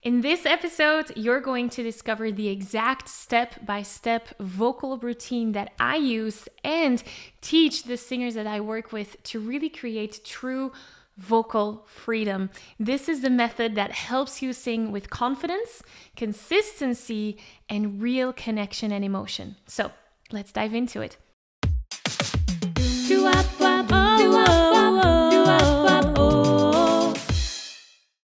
In this episode, you're going to discover the exact step-by-step vocal routine that I use and teach the singers that I work with to really create true vocal freedom. This is the method that helps you sing with confidence, consistency, and real connection and emotion. So let's dive into it.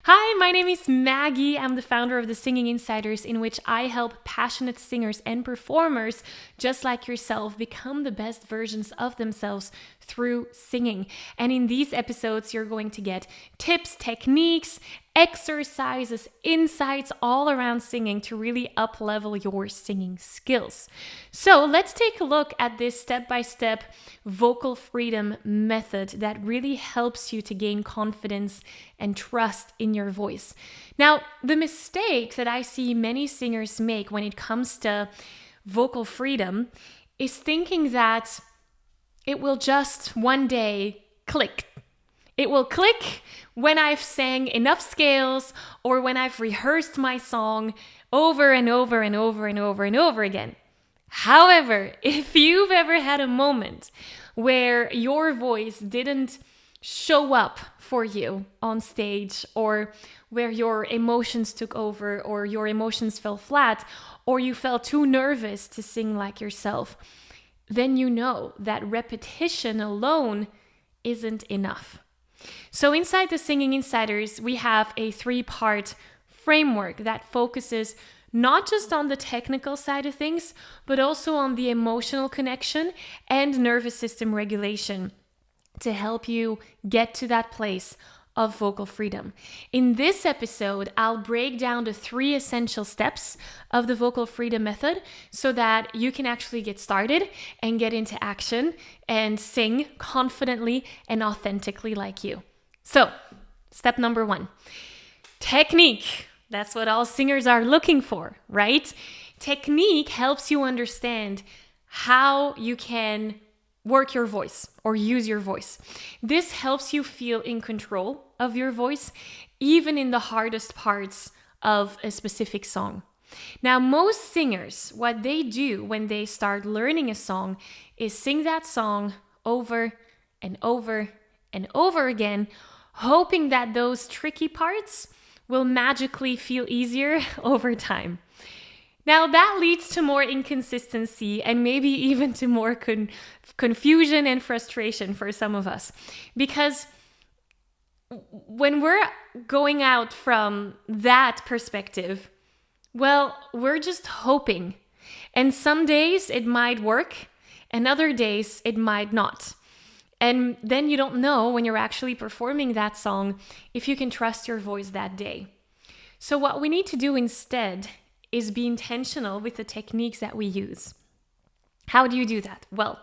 Hi, my name is Maggie. I'm the founder of the Singing Insiders, in which I help passionate singers and performers just like yourself become the best versions of themselves through singing. And in these episodes, you're going to get tips, techniques, exercises, insights all around singing to really up-level your singing skills. So let's take a look at this step-by-step vocal freedom method that really helps you to gain confidence and trust in your voice. Now, the mistake that I see many singers make when it comes to vocal freedom is thinking that it will just one day click. It will click when I've sang enough scales or when I've rehearsed my song over and over and over and over and over again. However, if you've ever had a moment where your voice didn't show up for you on stage, or where your emotions took over, or your emotions fell flat, or you felt too nervous to sing like yourself, then you know that repetition alone isn't enough. So inside the Singing Insiders, we have a 3-part framework that focuses not just on the technical side of things, but also on the emotional connection and nervous system regulation to help you get to that place of vocal freedom. In this episode, I'll break down the 3 essential steps of the vocal freedom method so that you can actually get started and get into action and sing confidently and authentically like you. So, step number 1, technique. That's what all singers are looking for, right? Technique helps you understand how you can work your voice or use your voice. This helps you feel in control of your voice, even in the hardest parts of a specific song. Now, most singers, what they do when they start learning a song is sing that song over and over and over again, hoping that those tricky parts will magically feel easier over time. Now, that leads to more inconsistency and maybe even to more confusion and frustration for some of us. Because when we're going out from that perspective, well, we're just hoping. And some days it might work, and other days it might not. And then you don't know when you're actually performing that song if you can trust your voice that day. So what we need to do instead is be intentional with the techniques that we use. How do you do that? Well,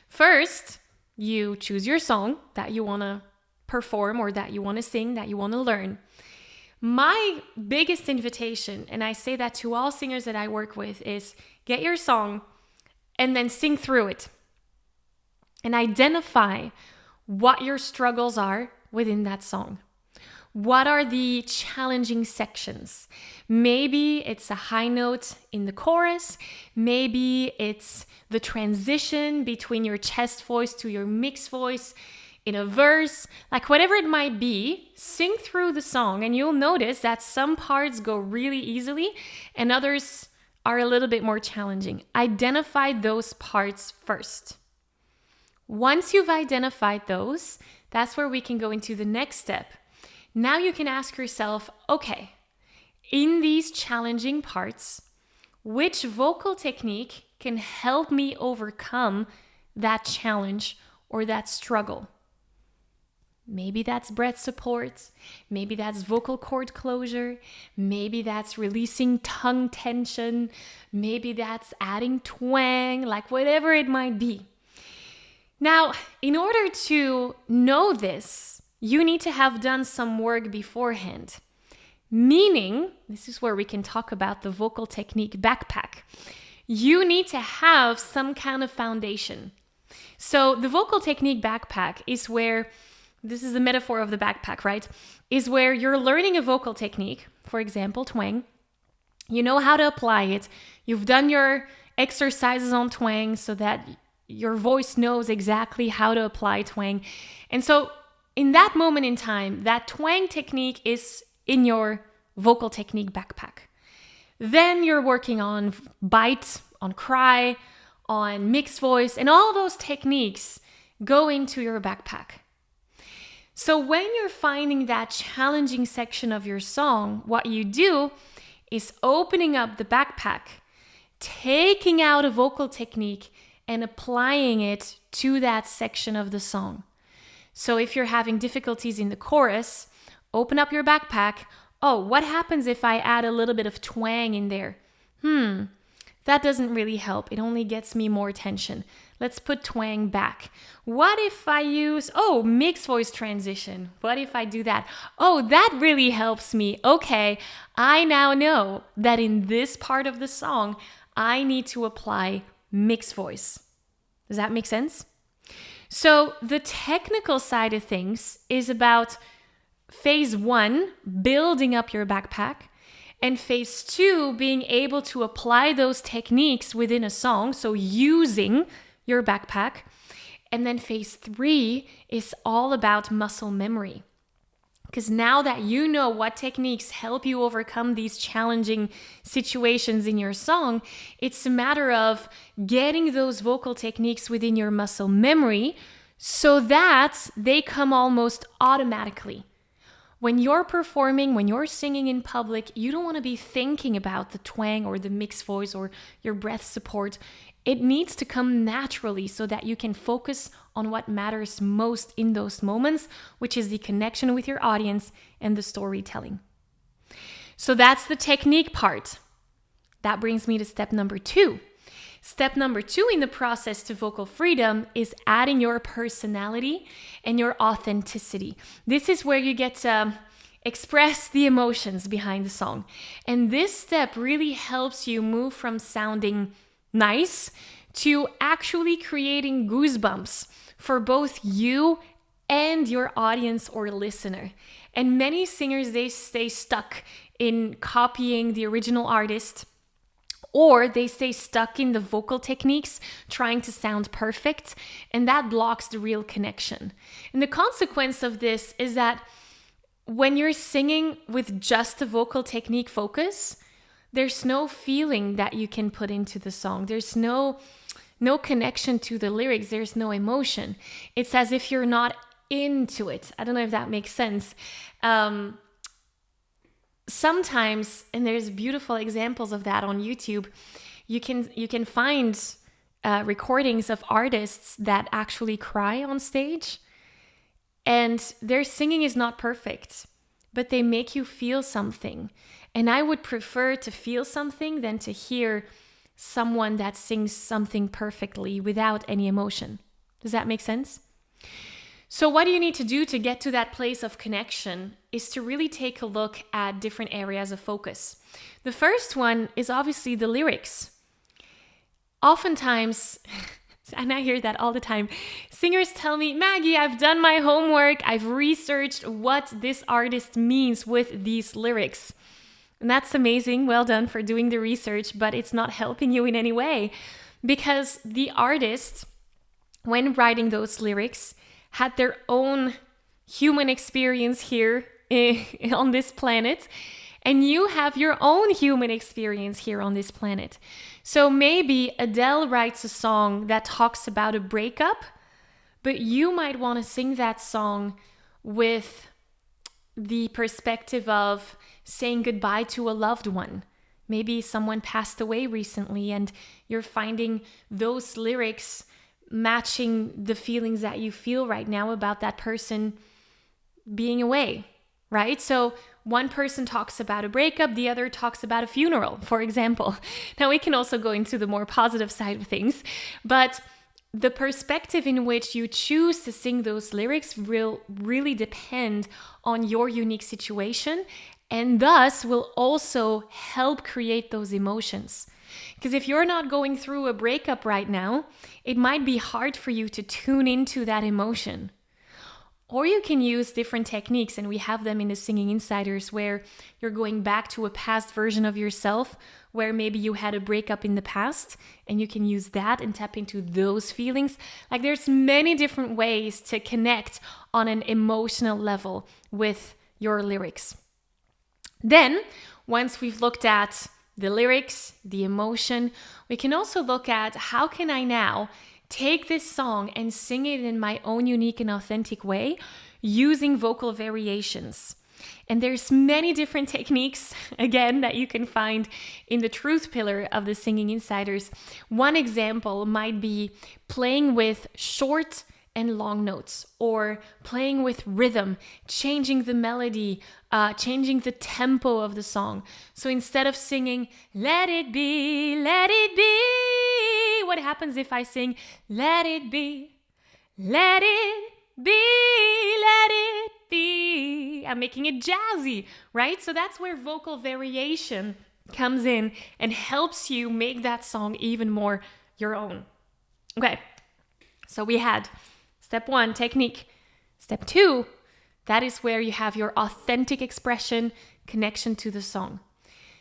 first, you choose your song that you want to perform or that you want to sing, that you want to learn. My biggest invitation, and I say that to all singers that I work with, is get your song and then sing through it. And identify what your struggles are within that song. What are the challenging sections? Maybe it's a high note in the chorus. Maybe it's the transition between your chest voice to your mixed voice in a verse. Like whatever it might be, sing through the song and you'll notice that some parts go really easily and others are a little bit more challenging. Identify those parts first. Once you've identified those, that's where we can go into the next step. Now you can ask yourself, okay, in these challenging parts, which vocal technique can help me overcome that challenge or that struggle? Maybe that's breath support, maybe that's vocal cord closure, maybe that's releasing tongue tension, maybe that's adding twang, like whatever it might be. Now, in order to know this, you need to have done some work beforehand. Meaning, this is where we can talk about the vocal technique backpack. You need to have some kind of foundation. So the vocal technique backpack is where this is the metaphor of the backpack, right? Is where you're learning a vocal technique, for example, twang. You know how to apply it. You've done your exercises on twang so that your voice knows exactly how to apply twang. And so in that moment in time, that twang technique is in your vocal technique backpack. Then you're working on bite, on cry, on mixed voice, and all those techniques go into your backpack. So when you're finding that challenging section of your song, what you do is opening up the backpack, taking out a vocal technique and applying it to that section of the song. So if you're having difficulties in the chorus, open up your backpack. Oh, what happens if I add a little bit of twang in there? That doesn't really help. It only gets me more tension. Let's put twang back. What if I use, mixed voice transition? What if I do that? Oh, that really helps me. Okay, I now know that in this part of the song, I need to apply mixed voice. Does that make sense? So the technical side of things is about phase 1, building up your backpack, and phase 2, being able to apply those techniques within a song, so using your backpack. And then phase 3 is all about muscle memory. Because now that you know what techniques help you overcome these challenging situations in your song, it's a matter of getting those vocal techniques within your muscle memory so that they come almost automatically. When you're performing, when you're singing in public, you don't want to be thinking about the twang or the mixed voice or your breath support. It needs to come naturally so that you can focus on what matters most in those moments, which is the connection with your audience and the storytelling. So that's the technique part. That brings me to step number 2. Step number 2 in the process to vocal freedom is adding your personality and your authenticity. This is where you get to express the emotions behind the song. And this step really helps you move from sounding nice to actually creating goosebumps for both you and your audience or listener. And many singers, they stay stuck in copying the original artist, or they stay stuck in the vocal techniques, trying to sound perfect, and that blocks the real connection. And the consequence of this is that when you're singing with just a vocal technique focus, there's no feeling that you can put into the song. There's no connection to the lyrics. There's no emotion. It's as if you're not into it. I don't know if that makes sense. Sometimes, and there's beautiful examples of that on YouTube, you can find recordings of artists that actually cry on stage, and their singing is not perfect, but they make you feel something. And I would prefer to feel something than to hear someone that sings something perfectly without any emotion. Does that make sense? So what do you need to do to get to that place of connection is to really take a look at different areas of focus. The first one is obviously the lyrics. Oftentimes, and I hear that all the time, singers tell me, Maggie, I've done my homework. I've researched what this artist means with these lyrics. And that's amazing. Well done for doing the research, but it's not helping you in any way because the artist, when writing those lyrics, had their own human experience here on this planet, and you have your own human experience here on this planet. So maybe Adele writes a song that talks about a breakup, but you might want to sing that song with the perspective of saying goodbye to a loved one. Maybe someone passed away recently and you're finding those lyrics matching the feelings that you feel right now about that person being away, right? So one person talks about a breakup, the other talks about a funeral, for example. Now we can also go into the more positive side of things, but the perspective in which you choose to sing those lyrics will really depend on your unique situation, and thus will also help create those emotions. Because if you're not going through a breakup right now, it might be hard for you to tune into that emotion. Or you can use different techniques, and we have them in the Singing Insiders, where you're going back to a past version of yourself, where maybe you had a breakup in the past, and you can use that and tap into those feelings. Like, there's many different ways to connect on an emotional level with your lyrics. Then, once we've looked at the lyrics, the emotion, we can also look at how can I now take this song and sing it in my own unique and authentic way using vocal variations. And there's many different techniques, again, that you can find in the truth pillar of the Singing Insiders. One example might be playing with short and long notes, or playing with rhythm, changing the melody, changing the tempo of the song. So instead of singing, let it be, what happens if I sing, let it be, let it be, let it be? I'm making it jazzy, right? So that's where vocal variation comes in and helps you make that song even more your own. Okay, so we had Step 1, technique. Step 2, that is where you have your authentic expression, connection to the song.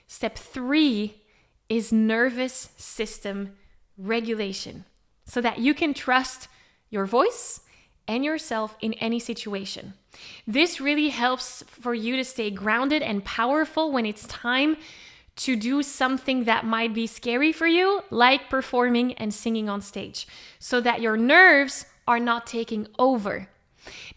Step 3 is nervous system regulation, so that you can trust your voice and yourself in any situation. This really helps for you to stay grounded and powerful when it's time to do something that might be scary for you, like performing and singing on stage, so that your nerves are not taking over.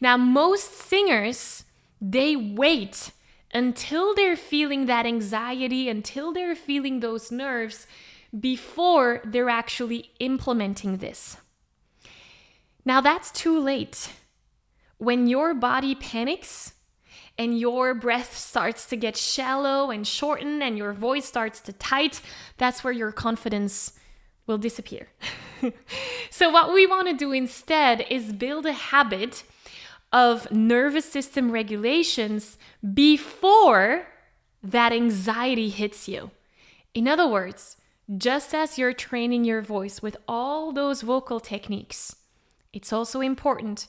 Now, most singers, they wait until they're feeling that anxiety, until they're feeling those nerves, before they're actually implementing this. Now, that's too late. When your body panics and your breath starts to get shallow and shorten and your voice starts to tight, that's where your confidence will disappear. So what we want to do instead is build a habit of nervous system regulations before that anxiety hits you. In other words, just as you're training your voice with all those vocal techniques, it's also important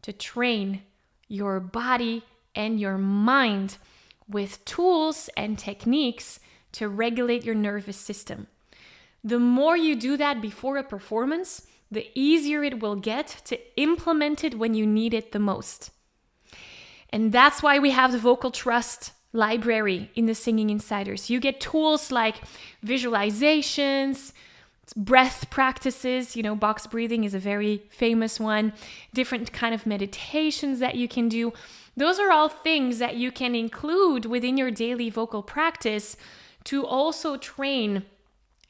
to train your body and your mind with tools and techniques to regulate your nervous system. The more you do that before a performance, the easier it will get to implement it when you need it the most. And that's why we have the Vocal Trust library in the Singing Insiders. You get tools like visualizations, breath practices, box breathing is a very famous one, different kind of meditations that you can do. Those are all things that you can include within your daily vocal practice to also train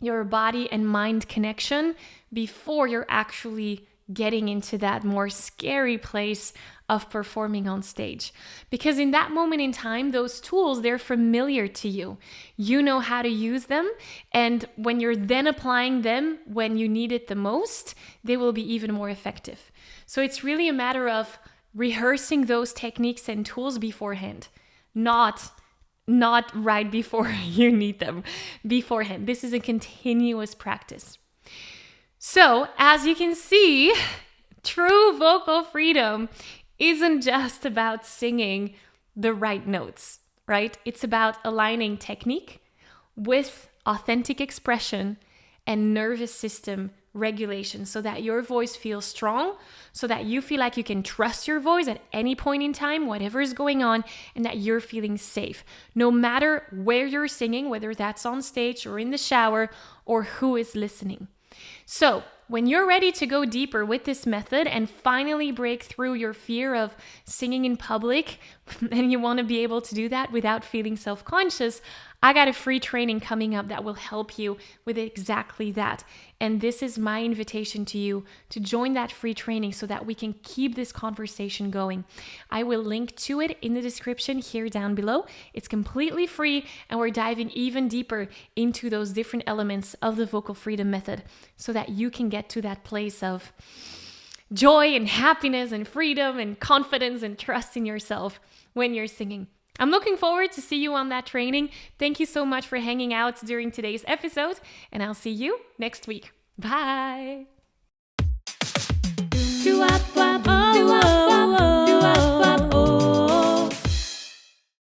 your body and mind connection before you're actually getting into that more scary place of performing on stage. Because in that moment in time, those tools, they're familiar to you. You know how to use them. And when you're then applying them when you need it the most, they will be even more effective. So it's really a matter of rehearsing those techniques and tools beforehand, not right before you need them, beforehand. This is a continuous practice. So, as you can see, true vocal freedom isn't just about singing the right notes, right? It's about aligning technique with authentic expression and nervous system regulation so that your voice feels strong, so that you feel like you can trust your voice at any point in time, whatever is going on, and that you're feeling safe, no matter where you're singing, whether that's on stage or in the shower or who is listening. So, when you're ready to go deeper with this method and finally break through your fear of singing in public, and you want to be able to do that without feeling self-conscious, I got a free training coming up that will help you with exactly that. And this is my invitation to you to join that free training so that we can keep this conversation going. I will link to it in the description here down below. It's completely free, and we're diving even deeper into those different elements of the vocal freedom method so that you can get to that place of joy and happiness and freedom and confidence and trust in yourself when you're singing. I'm looking forward to see you on that training. Thank you so much for hanging out during today's episode, and I'll see you next week. Bye.